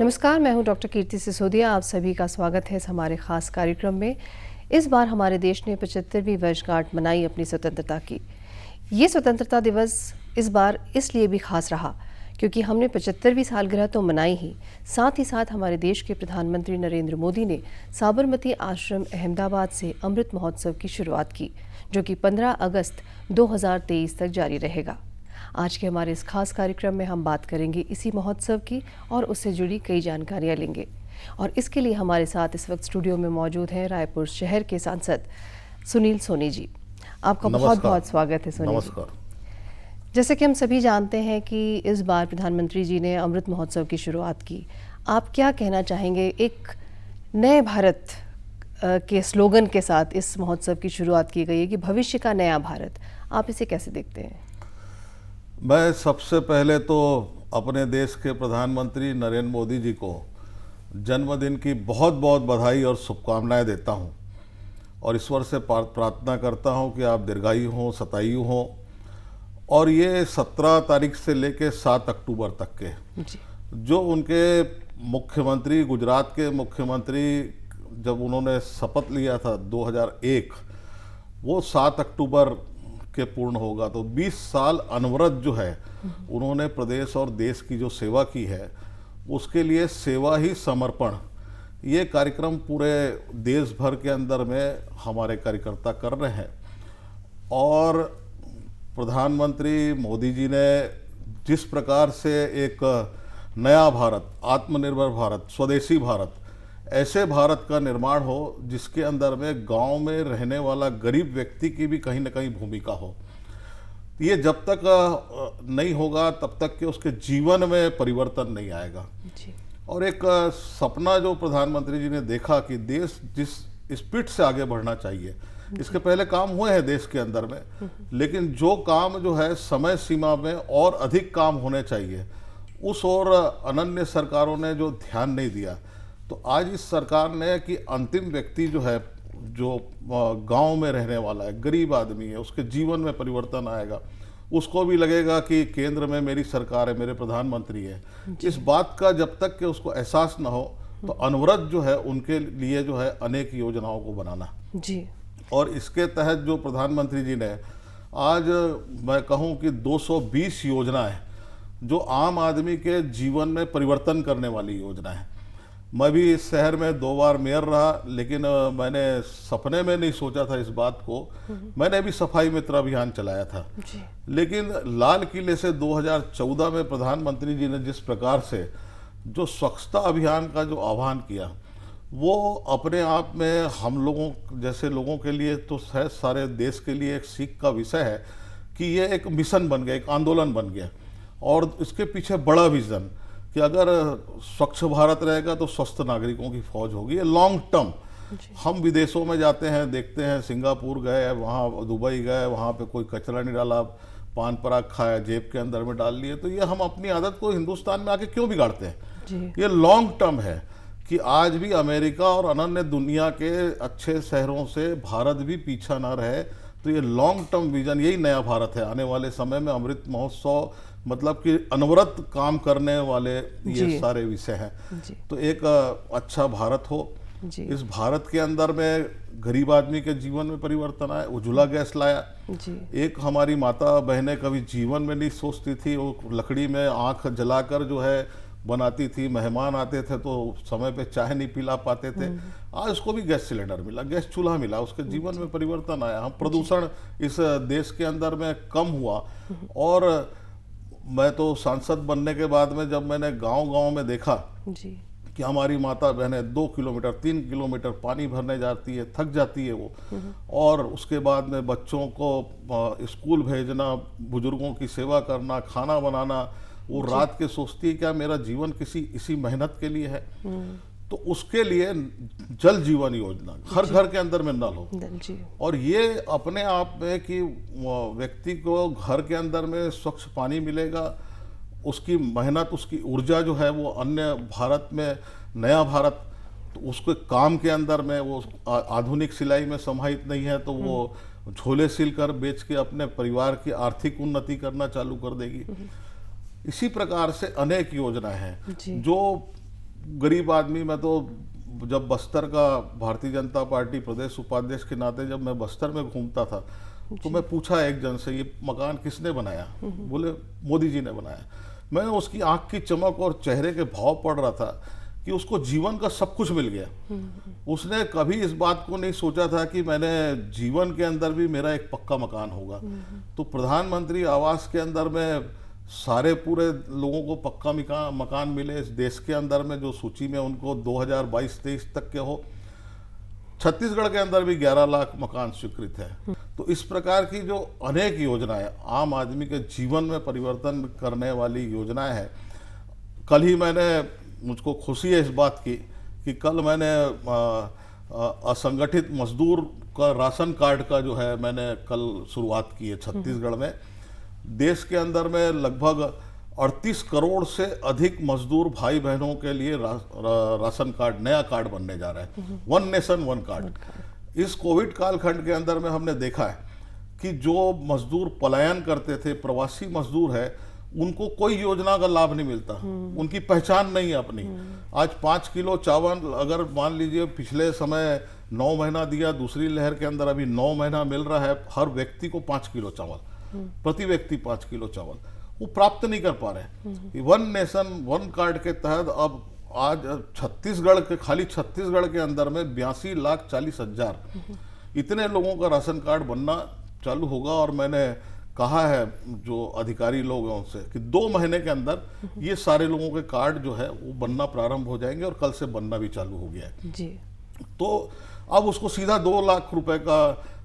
नमस्कार, मैं हूं डॉक्टर कीर्ति सिसोदिया। आप सभी का स्वागत है इस हमारे खास कार्यक्रम में। इस बार हमारे देश ने 75वीं वर्षगांठ मनाई अपनी स्वतंत्रता की। ये स्वतंत्रता दिवस इस बार इसलिए भी खास रहा क्योंकि हमने 75वीं सालगिरह तो मनाई ही, साथ ही साथ हमारे देश के प्रधानमंत्री नरेंद्र मोदी ने साबरमती आश्रम अहमदाबाद से अमृत महोत्सव की शुरुआत की, जो कि 15 अगस्त 2023 तक जारी रहेगा। आज के हमारे इस खास कार्यक्रम में हम बात करेंगे इसी महोत्सव की और उससे जुड़ी कई जानकारियां लेंगे। और इसके लिए हमारे साथ इस वक्त स्टूडियो में मौजूद हैं रायपुर शहर के सांसद सुनील सोनी जी। आपका बहुत बहुत स्वागत है सुनील। नमस्कार। जैसे कि हम सभी जानते हैं कि इस बार प्रधानमंत्री जी ने अमृत महोत्सव की शुरुआत की। आप क्या कहना चाहेंगे? एक नए भारत के स्लोगन के साथ इस महोत्सव की शुरुआत की गई है कि भविष्य का नया भारत। आप इसे कैसे देखते हैं? मैं सबसे पहले तो अपने देश के प्रधानमंत्री नरेंद्र मोदी जी को जन्मदिन की बहुत बहुत बधाई और शुभकामनाएं देता हूं और ईश्वर से प्रार्थना करता हूं कि आप दीर्घायु हों, शतायु हों। और ये 17 तारीख से लेके 7 अक्टूबर तक के जो उनके मुख्यमंत्री, गुजरात के मुख्यमंत्री जब उन्होंने शपथ लिया था 2001, वो 7 अक्टूबर के पूर्ण होगा। तो 20 साल अनवरत जो है उन्होंने प्रदेश और देश की जो सेवा की है, उसके लिए सेवा ही समर्पण, ये कार्यक्रम पूरे देश भर के अंदर में हमारे कार्यकर्ता कर रहे हैं। और प्रधानमंत्री मोदी जी ने जिस प्रकार से एक नया भारत, आत्मनिर्भर भारत, स्वदेशी भारत, ऐसे भारत का निर्माण हो जिसके अंदर में गांव में रहने वाला गरीब व्यक्ति की भी कहीं ना कहीं भूमिका हो। ये जब तक नहीं होगा तब तक कि उसके जीवन में परिवर्तन नहीं आएगा जी। और एक सपना जो प्रधानमंत्री जी ने देखा कि देश जिस स्पीड से आगे बढ़ना चाहिए, इसके पहले काम हुए हैं देश के अंदर में, लेकिन जो काम जो है समय सीमा में और अधिक काम होने चाहिए, उस ओर अन्य सरकारों ने जो ध्यान नहीं दिया। तो आज इस सरकार ने कि अंतिम व्यक्ति जो है, जो गांव में रहने वाला है, गरीब आदमी है, उसके जीवन में परिवर्तन आएगा, उसको भी लगेगा कि केंद्र में मेरी सरकार है, मेरे प्रधानमंत्री है। इस बात का जब तक कि उसको एहसास ना हो तो अनवरत जो है उनके लिए जो है अनेक योजनाओं को बनाना जी। और इसके तहत जो प्रधानमंत्री जी ने आज, मैं कहूँ कि 220 योजनाएं जो आम आदमी के जीवन में परिवर्तन करने वाली योजना है। मैं भी इस शहर में 2 बार मेयर रहा, लेकिन मैंने सपने में नहीं सोचा था इस बात को। मैंने भी सफाई मित्र अभियान चलाया था जी। लेकिन लाल किले से 2014 में प्रधानमंत्री जी ने जिस प्रकार से जो स्वच्छता अभियान का जो आह्वान किया, वो अपने आप में हम लोगों जैसे लोगों के लिए तो है, सारे देश के लिए एक सीख का विषय है कि ये एक मिशन बन गया, एक आंदोलन बन गया। और इसके पीछे बड़ा विजन कि अगर स्वच्छ भारत रहेगा तो स्वस्थ नागरिकों की फौज होगी। ये लॉन्ग टर्म। हम विदेशों में जाते हैं, देखते हैं, सिंगापुर गए, वहाँ दुबई गए, वहाँ पे कोई कचरा नहीं डाला, पान पराग खाया, जेब के अंदर में डाल लिए। तो ये हम अपनी आदत को हिंदुस्तान में आके क्यों बिगाड़ते हैं? ये लॉन्ग टर्म है कि आज भी अमेरिका और अन्य दुनिया के अच्छे शहरों से भारत भी पीछा ना रहे। तो ये लॉन्ग टर्म विजन, यही नया भारत है। आने वाले समय में अमृत महोत्सव मतलब कि अनवरत काम करने वाले ये सारे विषय हैं। तो एक अच्छा भारत हो, इस भारत के अंदर में गरीब आदमी के जीवन में परिवर्तन आए। उज्ज्वला गैस लाया जी। एक हमारी माता बहनें कभी जीवन में नहीं सोचती थी, वो लकड़ी में आंख जलाकर जो है बनाती थी। मेहमान आते थे तो समय पे चाय नहीं पिला पाते थे। आज उसको भी गैस सिलेंडर मिला, गैस चूल्हा मिला, उसके जीवन में परिवर्तन आया। हम प्रदूषण इस देश के अंदर में कम हुआ। और मैं तो सांसद बनने के बाद में जब मैंने गांव-गांव में देखा जी। कि हमारी माता बहनें 2 किलोमीटर 3 किलोमीटर पानी भरने जाती है, थक जाती है वो, और उसके बाद में बच्चों को स्कूल भेजना, बुजुर्गों की सेवा करना, खाना बनाना, वो रात के सोचती है क्या मेरा जीवन किसी इसी मेहनत के लिए है। तो उसके लिए जल जीवन योजना हर घर के अंदर में नल हो जी। और ये अपने आप में कि व्यक्ति को घर के अंदर में स्वच्छ पानी मिलेगा, उसकी मेहनत, उसकी ऊर्जा जो है वो अन्य भारत में नया भारत, तो उसके काम के अंदर में वो आधुनिक सिलाई में समाहित नहीं है, तो वो झोले सिलकर बेच के अपने परिवार की आर्थिक उन्नति करना चालू कर देगी। इसी प्रकार से अनेक योजनाएं हैं जो गरीब आदमी, मैं तो जब बस्तर का भारतीय जनता पार्टी प्रदेश उपाध्यक्ष के नाते जब मैं बस्तर में घूमता था तो मैं पूछा एक जन से, ये मकान किसने बनाया? बोले मोदी जी ने बनाया। मैं उसकी आंख की चमक और चेहरे के भाव पढ़ रहा था कि उसको जीवन का सब कुछ मिल गया। उसने कभी इस बात को नहीं सोचा था कि मैंने जीवन के अंदर भी मेरा एक पक्का मकान होगा। तो प्रधानमंत्री आवास के अंदर में सारे पूरे लोगों को पक्का मकान मिले। इस देश के अंदर में जो सूची में उनको 2022-23 तक के हो, छत्तीसगढ़ के अंदर भी 11 लाख मकान स्वीकृत है। तो इस प्रकार की जो अनेक योजनाएं, आम आदमी के जीवन में परिवर्तन करने वाली योजनाएं हैं। कल ही मुझको खुशी है इस बात की कि कल मैंने असंगठित मजदूर का राशन कार्ड का जो है मैंने कल शुरुआत की है छत्तीसगढ़ में। देश के अंदर में लगभग 38 करोड़ से अधिक मजदूर भाई बहनों के लिए राशन कार्ड, नया कार्ड बनने जा रहा है। One nation one card. इस कोविड कालखंड के अंदर में हमने देखा है कि जो मजदूर पलायन करते थे, प्रवासी मजदूर है, उनको कोई योजना का लाभ नहीं मिलता, उनकी पहचान नहीं है अपनी। आज 5 किलो चावल अगर मान लीजिए पिछले समय 9 महीना दिया, दूसरी लहर के अंदर अभी 9 महीना मिल रहा है, हर व्यक्ति को 5 किलो चावल, प्रति व्यक्ति 5 किलो चावल वो प्राप्त नहीं कर पा रहे। वन नेशन वन कार्ड के तहत अब आज छत्तीसगढ़ के, खाली छत्तीसगढ़ के अंदर में 82,40,000 इतने लोगों का राशन कार्ड बनना चालू होगा। और मैंने कहा है जो अधिकारी लोग हैं उनसे कि 2 महीने के अंदर ये सारे लोगों के कार्ड जो है वो बनना प्रारंभ हो जाएंगे और कल से बनना भी चालू हो गया है जी। तो अब उसको सीधा 2 लाख रुपए का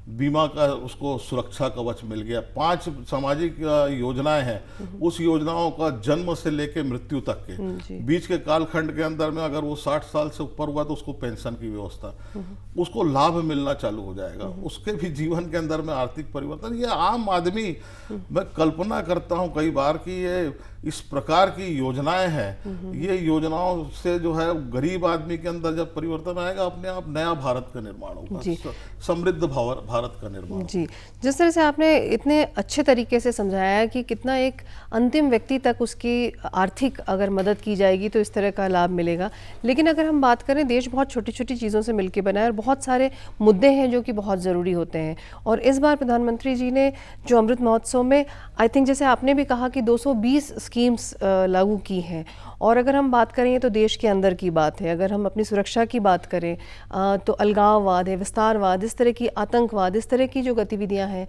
बीमा का उसको सुरक्षा कवच मिल गया। 5 सामाजिक योजनाएं हैं, उस योजनाओं का जन्म से लेकर मृत्यु तक के बीच के कालखंड के अंदर में अगर वो 60 साल से ऊपर हुआ तो उसको पेंशन की व्यवस्था, उसको लाभ मिलना चालू हो जाएगा। उसके भी जीवन के अंदर में आर्थिक परिवर्तन। ये आम आदमी, मैं कल्पना करता हूँ कई बार कि ये इस प्रकार की योजनाएं हैं, ये योजनाओं से जो है गरीब आदमी के अंदर जब परिवर्तन आएगा, अपने आप नया भारत का निर्माण होगा, समृद्ध भारत का निर्माण जी। जिस तरह से आपने इतने अच्छे तरीके से समझाया कि कितना एक अंतिम व्यक्ति तक उसकी आर्थिक अगर मदद की जाएगी तो इस तरह का लाभ मिलेगा। लेकिन अगर हम बात करें, देश बहुत छोटी छोटी चीज़ों से मिलकर बना है और बहुत सारे मुद्दे हैं जो कि बहुत ज़रूरी होते हैं। और इस बार प्रधानमंत्री जी ने जो अमृत महोत्सव में आई थिंक जैसे आपने भी कहा कि 220 स्कीम्स लागू की हैं। और अगर हम बात करें तो देश के अंदर की बात है, अगर हम अपनी सुरक्षा की बात करें तो अलगाववाद है, विस्तारवाद, इस तरह की आतंकवाद, इस तरह की जो गतिविधियां हैं,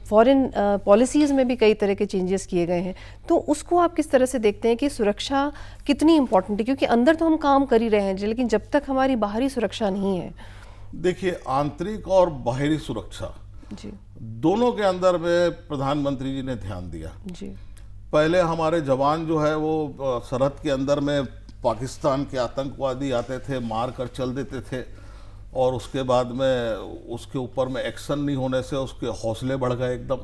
फॉरेन पॉलिसीज़ में भी कई तरह के चेंजेस किए गए हैं। तो उसको आप किस तरह से देखते हैं कि सुरक्षा कितनी इम्पोर्टेंट है? क्योंकि अंदर तो हम काम कर ही रहे हैं लेकिन जब तक हमारी बाहरी सुरक्षा नहीं है। देखिए, आंतरिक और बाहरी सुरक्षा जी दोनों के अंदर में प्रधानमंत्री जी ने ध्यान दिया जी। पहले हमारे जवान जो है वो सरहद के अंदर में पाकिस्तान के आतंकवादी आते थे, मार कर चल देते थे और उसके बाद में उसके ऊपर में एक्शन नहीं होने से उसके हौसले बढ़ गए एकदम।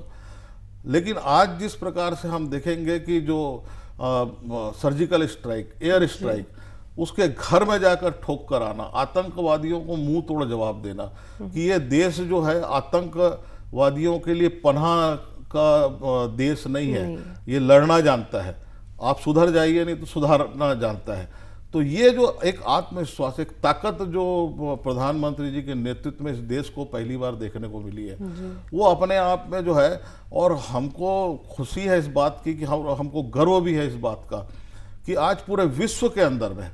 लेकिन आज जिस प्रकार से हम देखेंगे कि जो सर्जिकल स्ट्राइक, एयर स्ट्राइक, उसके घर में जाकर ठोक कर आना, आतंकवादियों को मुंह तोड़ जवाब देना कि ये देश जो है आतंकवादियों के लिए पनाह का देश नहीं है, ये लड़ना जानता है, आप सुधर जाइए नहीं तो सुधारना जानता है। तो ये जो एक आत्मविश्वास, एक ताकत जो प्रधानमंत्री जी के नेतृत्व में इस देश को पहली बार देखने को मिली है, वो अपने आप में जो है, और हमको खुशी है इस बात की कि हमको गर्व भी है इस बात का कि आज पूरे विश्व के अंदर में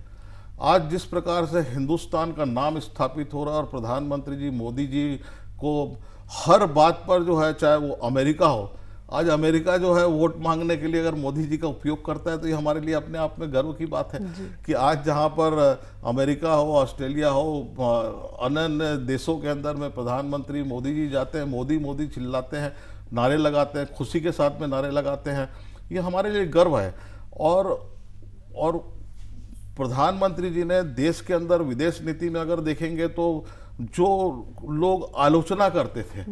आज जिस प्रकार से हिंदुस्तान का नाम स्थापित हो रहा है और प्रधानमंत्री जी मोदी जी को हर बात पर जो है, चाहे वो अमेरिका हो, आज अमेरिका जो है वोट मांगने के लिए अगर मोदी जी का उपयोग करता है तो ये हमारे लिए अपने आप में गर्व की बात है कि आज जहां पर अमेरिका हो, ऑस्ट्रेलिया हो, अन्य देशों के अंदर में प्रधानमंत्री मोदी जी जाते हैं, मोदी मोदी चिल्लाते हैं, नारे लगाते हैं, खुशी के साथ में नारे लगाते हैं, ये हमारे लिए गर्व है। और प्रधानमंत्री जी ने देश के अंदर विदेश नीति में अगर देखेंगे तो जो लोग आलोचना करते थे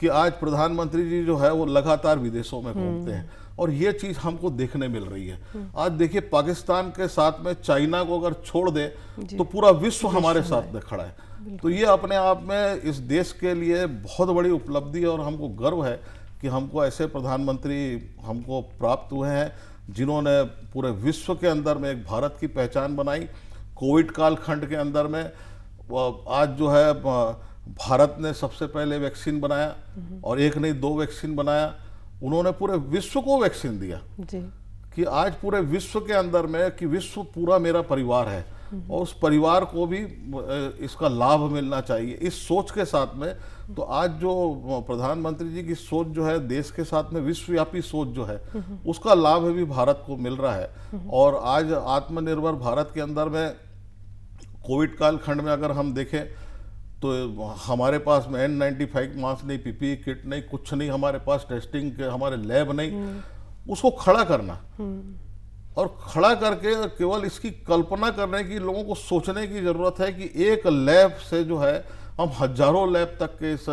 कि आज प्रधानमंत्री जी जो है वो लगातार विदेशों में घूमते हैं और ये चीज हमको देखने मिल रही है। आज देखिए, पाकिस्तान के साथ में चाइना को अगर छोड़ दे तो पूरा विश्व हमारे साथ में खड़ा है। तो ये अपने आप में इस देश के लिए बहुत बड़ी उपलब्धि है और हमको गर्व है कि हमको ऐसे प्रधानमंत्री हमको प्राप्त हुए हैं जिन्होंने पूरे विश्व के अंदर में एक भारत की पहचान बनाई। कोविड कालखंड के अंदर में आज जो है भारत ने सबसे पहले वैक्सीन बनाया और एक नहीं 2 वैक्सीन बनाया। उन्होंने पूरे विश्व को वैक्सीन दिया जी। कि आज पूरे विश्व के अंदर में कि विश्व पूरा मेरा परिवार है और उस परिवार को भी इसका लाभ मिलना चाहिए, इस सोच के साथ में। तो आज जो प्रधानमंत्री जी की सोच जो है देश के साथ में विश्वव्यापी सोच जो है उसका लाभ भी भारत को मिल रहा है। और आज आत्मनिर्भर भारत के अंदर में कोविड कालखंड में अगर हम देखें तो हमारे पास में N95 मास्क नहीं, PPE किट नहीं, कुछ नहीं, हमारे पास टेस्टिंग के हमारे लैब नहीं। उसको खड़ा करना और खड़ा करके केवल इसकी कल्पना करने की, लोगों को सोचने की जरूरत है कि एक लैब से जो है हम हजारों लैब तक के इस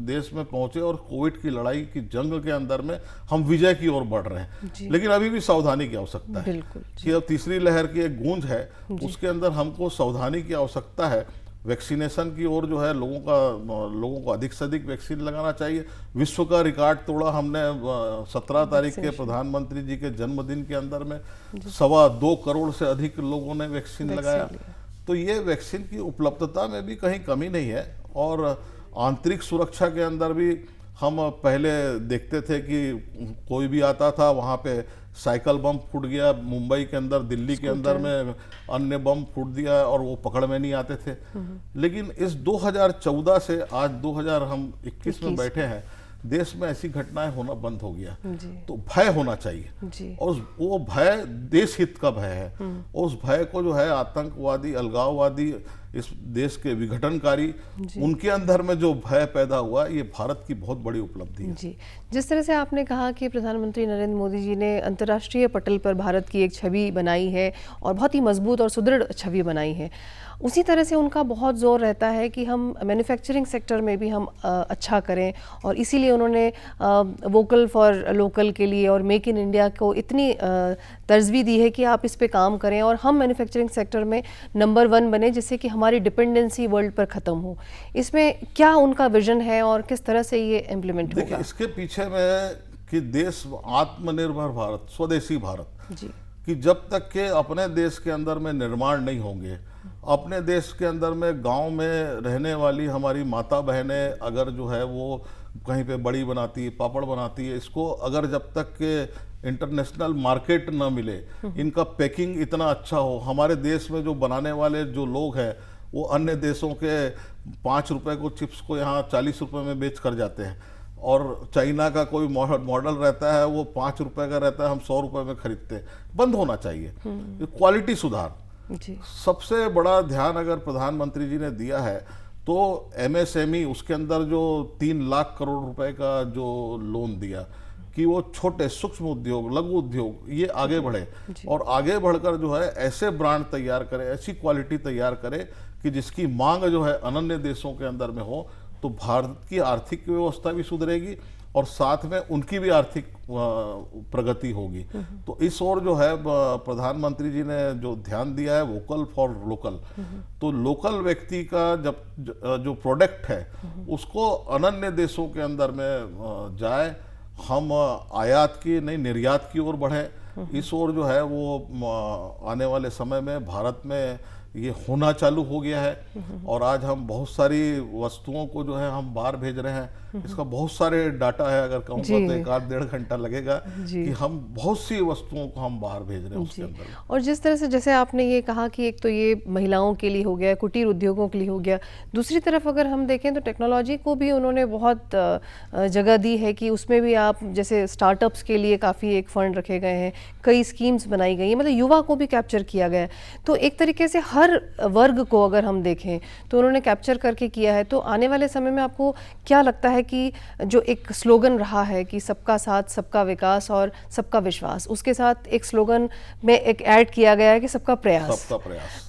देश में पहुंचे और कोविड की लड़ाई की जंग के अंदर में हम विजय की ओर बढ़ रहे हैं। लेकिन अभी भी सावधानी की आवश्यकता है कि अब तीसरी लहर की एक गूंज है, उसके अंदर हमको सावधानी की आवश्यकता है। वैक्सीनेशन की ओर जो है लोगों को अधिक से अधिक वैक्सीन लगाना चाहिए। विश्व का रिकॉर्ड तोड़ा हमने 17 तारीख के प्रधानमंत्री जी के जन्मदिन के अंदर में 2.25 करोड़ से अधिक लोगों ने वैक्सीन लगाया। तो ये वैक्सीन की उपलब्धता में भी कहीं कमी नहीं है। और आंतरिक सुरक्षा के अंदर भी हम पहले देखते थे कि कोई भी आता था वहाँ पे साइकिल बम फूट गया, मुंबई के अंदर, दिल्ली के अंदर में अन्य बम फूट दिया और वो पकड़ में नहीं आते थे। लेकिन इस 2014 से आज 2021 में बैठे हैं, देश में ऐसी घटनाएं होना बंद हो गया। तो भय होना चाहिए और वो भय देश हित का भय है। और उस भय को जो है आतंकवादी, अलगाववादी, इस देश के विघटनकारी, उनके अंदर में जो भय पैदा हुआ, ये भारत की बहुत बड़ी उपलब्धि है। जी, जिस तरह से आपने कहा कि प्रधानमंत्री नरेंद्र मोदी जी ने अंतर्राष्ट्रीय पटल पर भारत की एक छवि बनाई है और बहुत ही मजबूत और सुदृढ़ छवि बनाई है, उसी तरह से उनका बहुत जोर रहता है कि हम मैन्युफैक्चरिंग सेक्टर में भी हम अच्छा करें। और इसीलिए उन्होंने वोकल फॉर लोकल के लिए और मेक इन इंडिया को इतनी तरजीह दी है कि आप इस पे काम करें और हम मैन्युफैक्चरिंग सेक्टर में नंबर 1 बने, जिससे कि हमारी डिपेंडेंसी वर्ल्ड पर ख़त्म हो। इसमें क्या उनका विजन है और किस तरह से ये इम्प्लीमेंट होगा? देखिए, इसके पीछे में कि देश आत्मनिर्भर भारत, स्वदेशी भारत जी, कि जब तक के अपने देश के अंदर में निर्माण नहीं होंगे, अपने देश के अंदर में गांव में रहने वाली हमारी माता बहनें अगर जो है वो कहीं पे बड़ी बनाती है, पापड़ बनाती है, इसको अगर जब तक के इंटरनेशनल मार्केट ना मिले, इनका पैकिंग इतना अच्छा हो, हमारे देश में जो बनाने वाले जो लोग हैं वो अन्य देशों के 5 रुपए को चिप्स को यहाँ 40 रुपए में बेच कर जाते हैं। और चाइना का कोई मॉडल रहता है वो 5 रुपए का रहता है, हम 100 रुपए में खरीदते हैं। बंद होना चाहिए। क्वालिटी सुधार जी। सबसे बड़ा ध्यान अगर प्रधानमंत्री जी ने दिया है तो MSME, उसके अंदर जो 3 लाख करोड़ रुपए का जो लोन दिया कि वो छोटे सूक्ष्म उद्योग, लघु उद्योग ये आगे बढ़े और आगे बढ़कर जो है ऐसे ब्रांड तैयार करे, ऐसी क्वालिटी तैयार करे कि जिसकी मांग जो है अनन्य देशों के अंदर में हो। तो भारत की आर्थिक व्यवस्था भी सुधरेगी और साथ में उनकी भी आर्थिक प्रगति होगी। तो इस ओर जो है प्रधानमंत्री जी ने जो ध्यान दिया है वोकल फॉर लोकल, तो लोकल व्यक्ति का जब जो प्रोडक्ट है उसको अनन्य देशों के अंदर में जाए, हम आयात की नहीं निर्यात की ओर बढ़े। इस ओर जो है वो आने वाले समय में भारत में ये होना चालू हो गया है। और आज हम बहुत सारी वस्तुओं को जो है हम बाहर भेज रहे हैं। इसका बहुत सारे डाटा है, अगर कहूँगा तो 1-1.5 घंटा लगेगा कि हम बहुत सी वस्तुओं को हम बाहर भेज रहे हैं उसके अंदर। और जिस तरह से जैसे आपने ये कहा कि एक तो ये महिलाओं के लिए हो गया, कुटीर उद्योगों के लिए हो गया, दूसरी तरफ अगर हम देखें तो टेक्नोलॉजी को भी उन्होंने बहुत जगह दी है कि उसमें भी आप जैसे स्टार्टअप्स के लिए काफ़ी एक फंड रखे गए हैं, कई स्कीम्स बनाई गई हैं, मतलब युवा को भी कैप्चर किया गया है। तो एक तरीके से हर वर्ग को अगर हम देखें तो उन्होंने कैप्चर करके किया है। तो आने वाले समय में आपको क्या लगता है कि जो एक स्लोगन रहा है कि सबका साथ, सबका विकास और सबका विश्वास, उसके साथ एक स्लोगन में एक ऐड किया गया है कि सबका प्रयास,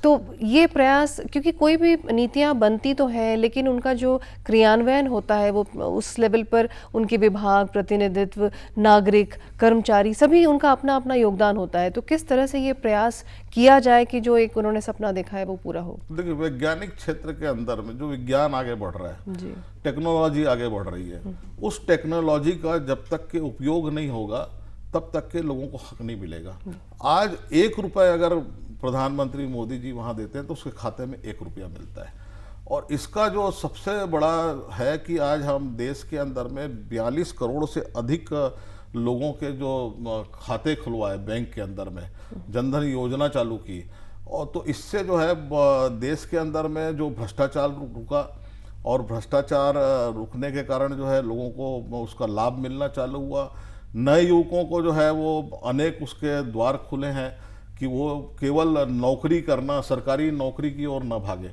तो ये प्रयास, क्योंकि कोई भी नीतियां बनती तो हैं लेकिन उनका जो क्रियान्वयन होता है वो उस लेवल पर उनके विभाग, प्रतिनिधित्व, नागरिक, कर्मचारी, सभी उनका अपना अपना योगदान होता है। तो किस तरह से ये प्रयास किया जाए कि जो एक उन्होंने सपना देखा है वो पूरा हो। देखिए, वैज्ञानिक क्षेत्र के अंदर में जो विज्ञान आगे बढ़ रहा है, जी। टेक्नोलॉजी आगे बढ़ रही है, उस टेक्नोलॉजी का जब तक के उपयोग नहीं होगा तब तक के लोगों को हक नहीं मिलेगा। आज 1 रुपए अगर प्रधानमंत्री मोदी जी वहां देते हैं तो उसके खाते में 1 रुपया मिलता है। और इसका जो सबसे बड़ा है कि आज हम देश के अंदर में 42 करोड़ से अधिक लोगों के जो खाते खुलवाए बैंक के अंदर में, जनधन योजना चालू की, और तो इससे जो है देश के अंदर में जो भ्रष्टाचार रुका, और भ्रष्टाचार रुकने के कारण जो है लोगों को उसका लाभ मिलना चालू हुआ। नए युवकों को जो है वो अनेक उसके द्वार खुले हैं कि वो केवल नौकरी करना, सरकारी नौकरी की ओर न भागे,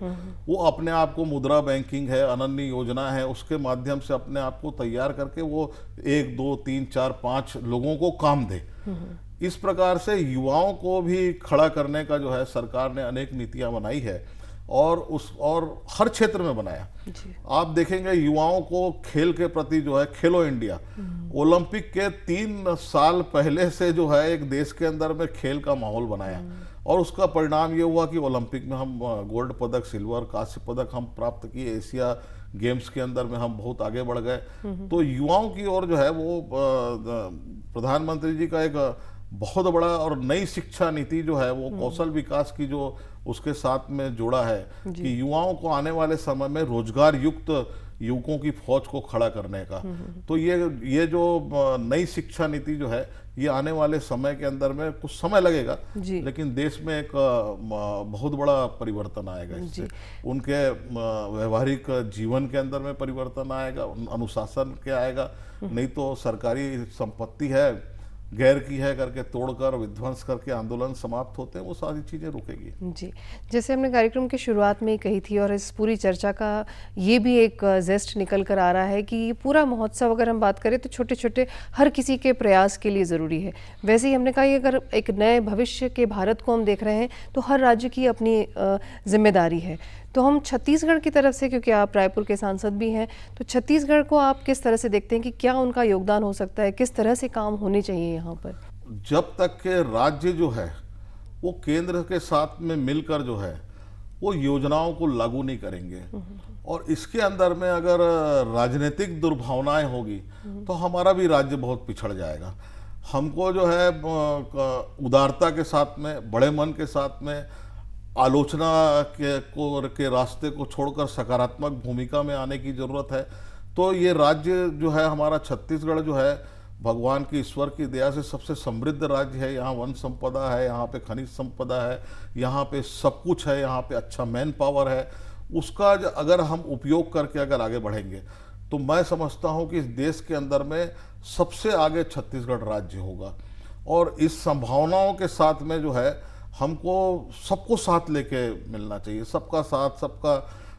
वो अपने आप को, मुद्रा बैंकिंग है, अनन्य योजना है, उसके माध्यम से अपने आप को तैयार करके वो 1 2 3 4 5 लोगों को काम दे। इस प्रकार से युवाओं को भी खड़ा करने का जो है सरकार ने अनेक नीतियां बनाई है, और हर क्षेत्र में बनाया। आप देखेंगे युवाओं को खेल के प्रति जो है खेलो इंडिया, ओलंपिक के 3 साल पहले से जो है एक देश के अंदर में खेल का माहौल बनाया, और उसका परिणाम ये हुआ कि ओलंपिक में हम गोल्ड पदक, सिल्वर, कांस्य पदक हम प्राप्त किए। एशिया गेम्स के अंदर में हम बहुत आगे बढ़ गए। तो युवाओं की ओर जो है वो प्रधानमंत्री जी का एक बहुत बड़ा और नई शिक्षा नीति जो है वो कौशल विकास की जो उसके साथ में जोड़ा है कि युवाओं को आने वाले समय में रोजगार युक्त युवकों की फौज को खड़ा करने का। तो ये जो नई शिक्षा नीति जो है ये आने वाले समय के अंदर में कुछ समय लगेगा, लेकिन देश में एक बहुत बड़ा परिवर्तन आएगा इससे। उनके व्यवहारिक जीवन के अंदर में परिवर्तन आएगा, अनुशासन के आएगा। नहीं तो सरकारी संपत्ति है, गैर की है करके तोड़कर, विध्वंस करके आंदोलन समाप्त होते हैं, वो सारी चीजें रुकेगी। जी, जैसे हमने कार्यक्रम की शुरुआत में ही कही थी, और इस पूरी चर्चा का ये भी एक जेस्ट निकल कर आ रहा है कि ये पूरा महोत्सव अगर हम बात करें तो छोटे छोटे हर किसी के प्रयास के लिए ज़रूरी है। वैसे ही हमने कहा कि अगर एक नए भविष्य के भारत को हम देख रहे हैं तो हर राज्य की अपनी जिम्मेदारी है। तो हम छत्तीसगढ़ की तरफ से, क्योंकि आप रायपुर के सांसद भी हैं, तो छत्तीसगढ़ को आप किस तरह से देखते हैं कि क्या उनका योगदान हो सकता है, किस तरह से काम होने चाहिए यहाँ पर? जब तक के राज्य जो है वो केंद्र के साथ में मिलकर जो है वो योजनाओं को लागू नहीं करेंगे, और इसके अंदर में अगर राजनीतिक दुर्भावनाएं होगी तो हमारा भी राज्य बहुत पिछड़ जाएगा। हमको जो है उदारता के साथ में, बड़े मन के साथ में, आलोचना के रास्ते को छोड़कर सकारात्मक भूमिका में आने की जरूरत है। तो ये राज्य जो है हमारा छत्तीसगढ़ जो है भगवान की, ईश्वर की दया से सबसे समृद्ध राज्य है। यहाँ वन संपदा है, यहाँ पे खनिज संपदा है, यहाँ पे सब कुछ है, यहाँ पे अच्छा मैन पावर है। उसका अगर हम उपयोग करके अगर आगे बढ़ेंगे तो मैं समझता हूँ कि इस देश के अंदर में सबसे आगे छत्तीसगढ़ राज्य होगा। और इस संभावनाओं के साथ में जो है हमको सबको साथ लेके मिलना चाहिए। सबका साथ, सबका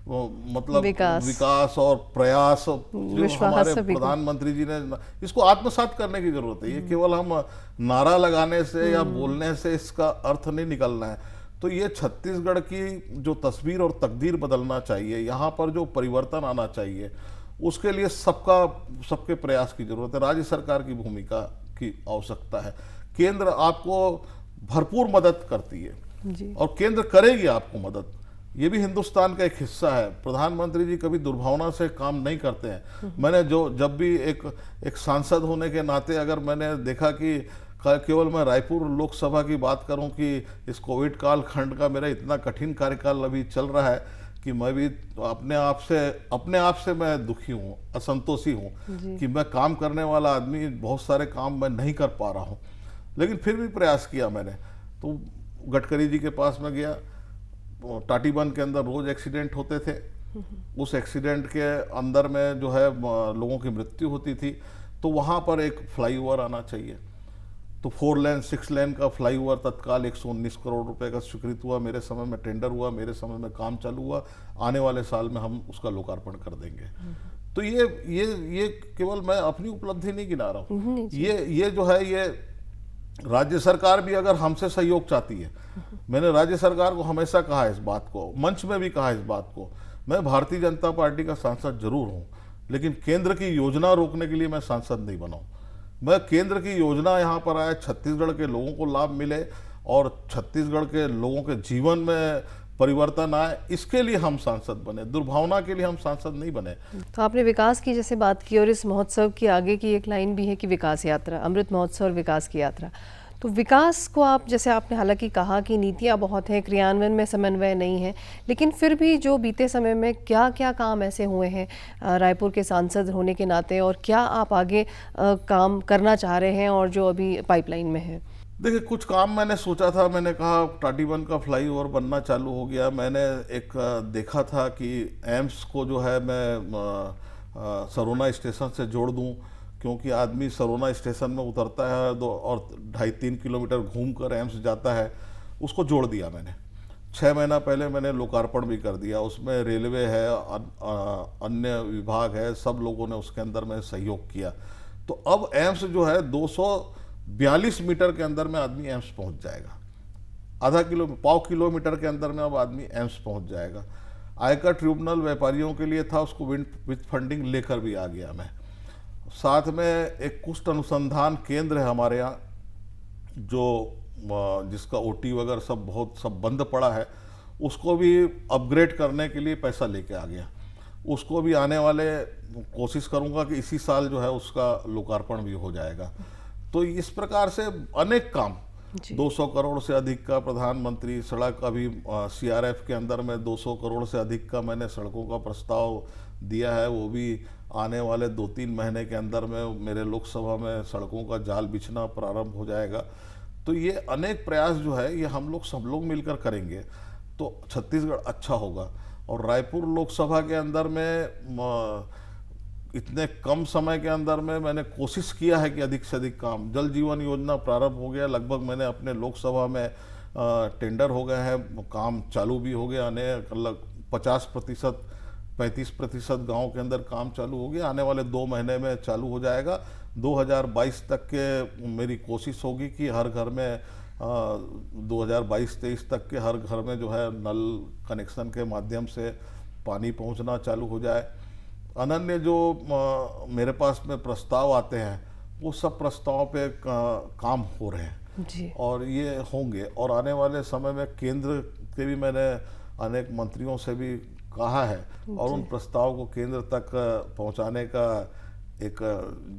मतलब विकास और प्रयास जो हमारे प्रधानमंत्री जी ने, इसको आत्मसात करने की जरूरत है। ये केवल हम नारा लगाने से या बोलने से इसका अर्थ नहीं निकलना है। तो ये छत्तीसगढ़ की जो तस्वीर और तकदीर बदलना चाहिए, यहाँ पर जो परिवर्तन आना चाहिए, उसके लिए सबके प्रयास की जरूरत है। राज्य सरकार की भूमिका की आवश्यकता है। केंद्र आपको भरपूर मदद करती है जी, और केंद्र करेगी आपको मदद। ये भी हिंदुस्तान का एक हिस्सा है। प्रधानमंत्री जी कभी दुर्भावना से काम नहीं करते हैं। मैंने जब भी एक सांसद होने के नाते अगर मैंने देखा कि केवल मैं रायपुर लोकसभा की बात करूं कि इस कोविड काल खंड का मेरा इतना कठिन कार्यकाल अभी चल रहा है कि मैं भी अपने आप से मैं दुखी हूँ, असंतोषी हूँ कि मैं काम करने वाला आदमी बहुत सारे काम मैं नहीं कर पा रहा हूँ। लेकिन फिर भी प्रयास किया मैंने। तो गडकरी जी के पास में गया। टाटीबंध के अंदर रोज एक्सीडेंट होते थे। उस एक्सीडेंट के अंदर में जो है लोगों की मृत्यु होती थी। तो वहाँ पर एक फ्लाईओवर आना चाहिए। तो 4 लेन 6 लेन का फ्लाईओवर तत्काल 119 करोड़ रुपए का स्वीकृत हुआ। मेरे समय में टेंडर हुआ, मेरे समय में काम चालू हुआ। आने वाले साल में हम उसका लोकार्पण कर देंगे। तो ये केवल मैं अपनी उपलब्धि नहीं गिना रहा हूँ। ये जो है ये राज्य सरकार भी अगर हमसे सहयोग चाहती है, मैंने राज्य सरकार को हमेशा कहा है इस बात को, मंच में भी कहा है इस बात को, मैं भारतीय जनता पार्टी का सांसद जरूर हूं, लेकिन केंद्र की योजना रोकने के लिए मैं सांसद नहीं बना हूं। मैं केंद्र की योजना यहाँ पर आए, छत्तीसगढ़ के लोगों को लाभ मिले और छत्तीसगढ़ के लोगों के जीवन में परिवर्तन आए, इसके लिए हम सांसद बने, दुर्भावना के लिए हम सांसद नहीं बने। तो आपने विकास की जैसे बात की और इस महोत्सव की आगे की एक लाइन भी है कि विकास यात्रा, अमृत महोत्सव और विकास की यात्रा। तो विकास को आप, जैसे आपने हालांकि कहा कि नीतियां बहुत हैं, क्रियान्वयन में समन्वय नहीं है, लेकिन फिर भी जो बीते समय में क्या क्या काम ऐसे हुए हैं रायपुर के सांसद होने के नाते, और क्या आप आगे काम करना चाह रहे हैं और जो अभी पाइपलाइन में है? देखिए, कुछ काम मैंने सोचा था, मैंने कहा टाटीबंध का फ्लाईओवर बनना चालू हो गया। मैंने एक देखा था कि एम्स को जो है मैं सरोना स्टेशन से जोड़ दूं, क्योंकि आदमी सरोना स्टेशन में उतरता है और 2.5-3 किलोमीटर घूमकर एम्स जाता है। उसको जोड़ दिया मैंने। 6 महीना पहले मैंने लोकार्पण भी कर दिया। उसमें रेलवे है, अन्य विभाग है, सब लोगों ने उसके अंदर में सहयोग किया। तो अब एम्स जो है 242 मीटर के अंदर में आदमी एम्स पहुंच जाएगा। पाव किलोमीटर के अंदर में अब आदमी एम्स पहुंच जाएगा। आयकर ट्रिब्यूनल व्यापारियों के लिए था, उसको विद फंडिंग लेकर भी आ गया मैं। साथ में एक कुष्ठ अनुसंधान केंद्र है हमारे यहाँ, जिसका ओटी वगैरह सब बंद पड़ा है, उसको भी अपग्रेड करने के लिए पैसा लेके आ गया। उसको भी आने वाले कोशिश करूंगा कि इसी साल जो है उसका लोकार्पण भी हो जाएगा। तो इस प्रकार से अनेक काम, 200 करोड़ से अधिक का प्रधानमंत्री सड़क, अभी सीआरएफ के अंदर में 200 करोड़ से अधिक का मैंने सड़कों का प्रस्ताव दिया है। वो भी आने वाले 2-3 महीने के अंदर में मेरे लोकसभा में सड़कों का जाल बिछना प्रारंभ हो जाएगा। तो ये अनेक प्रयास जो है ये हम लोग सब लोग मिलकर करेंगे तो छत्तीसगढ़ अच्छा होगा। और रायपुर लोकसभा के अंदर में इतने कम समय के अंदर में मैंने कोशिश किया है कि अधिक से अधिक काम, जल जीवन योजना प्रारंभ हो गया, लगभग मैंने अपने लोकसभा में टेंडर हो गए हैं, काम चालू भी हो गया, अनेक 50%, 35% गाँव के अंदर काम चालू हो गया। आने वाले 2 महीने में चालू हो जाएगा। 2022 तक के मेरी कोशिश होगी कि हर घर में 2022-23 तक के हर घर में जो है नल कनेक्शन के माध्यम से पानी पहुंचना चालू हो जाए। अनन्य जो मेरे पास में प्रस्ताव आते हैं वो सब प्रस्तावों पे काम हो रहे हैं जी। और ये होंगे। और आने वाले समय में केंद्र के भी मैंने अनेक मंत्रियों से भी कहा है और उन प्रस्ताव को केंद्र तक पहुंचाने का एक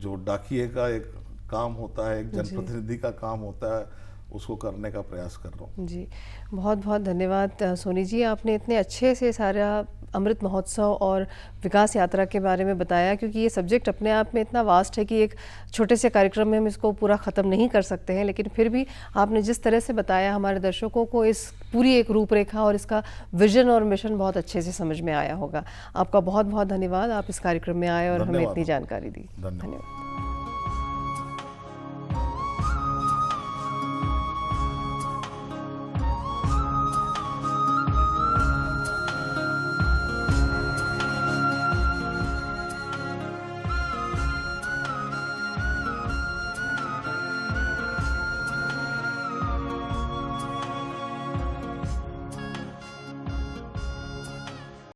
जो डाकिए का एक काम होता है, एक जनप्रतिनिधि का काम होता है, उसको करने का प्रयास कर रहा हूँ। जी, बहुत बहुत धन्यवाद सोनी जी, आपने इतने अच्छे से सारा अमृत महोत्सव और विकास यात्रा के बारे में बताया, क्योंकि ये सब्जेक्ट अपने आप में इतना वास्ट है कि एक छोटे से कार्यक्रम में हम इसको पूरा ख़त्म नहीं कर सकते हैं, लेकिन फिर भी आपने जिस तरह से बताया हमारे दर्शकों को इस पूरी एक रूपरेखा और इसका विजन और मिशन बहुत अच्छे से समझ में आया होगा। आपका बहुत बहुत धन्यवाद, आप इस कार्यक्रम में आए और हमें इतनी जानकारी दी। धन्यवाद।